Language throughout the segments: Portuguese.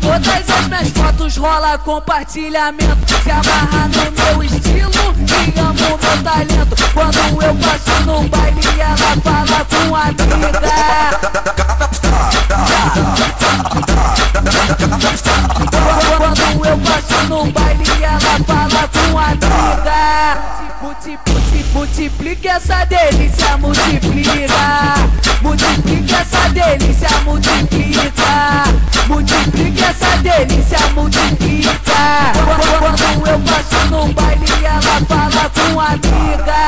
Todas as minhas fotos rola compartilhamento. Se amarra no meu estilo e amo meu talento. Quando eu passo num baile ela fala com a amiga. Quando eu passo num baile ela fala com a amiga. Multiplica essa delícia, multiplica. Multiplica essa delícia, multiplica. Multiplica essa delícia, multiplica. Quando eu passo num baile ela fala com a amiga.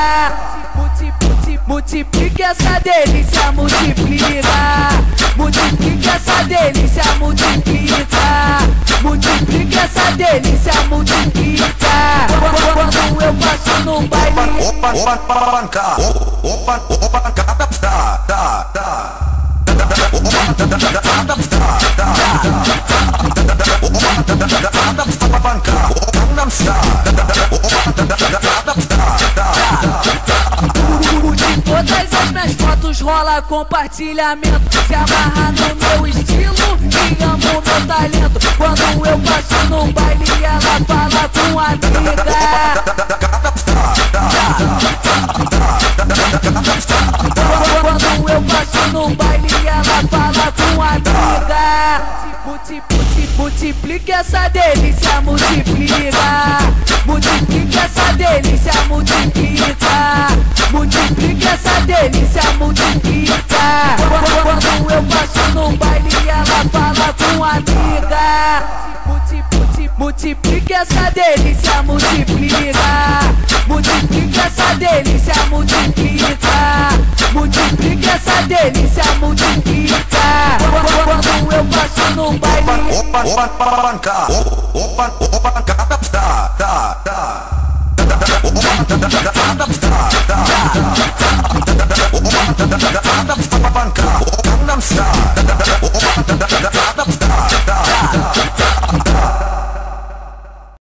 Multiplica essa delícia, multiplica. Multiplica essa delícia, multiplica. Multiplica essa delícia, multiplica. Quando eu passo num baile todas as minhas fotos rola compartilhamento. Se amarra no meu estilo e amo meu talento. Quando eu passo num baile ela fala com a amiga. Quando eu passo num baile ela fala com a amiga. Multiplica essa delícia, multiplica. Multiplica essa delícia, multiplica. Multiplica essa delícia, multiplica. Quando eu passo num baile ela fala com a amiga. Multiplica essa delícia, multiplica. Multiplica essa delícia, multiplica. Multiplica essa delícia, multiplica. Quando eu passo num baile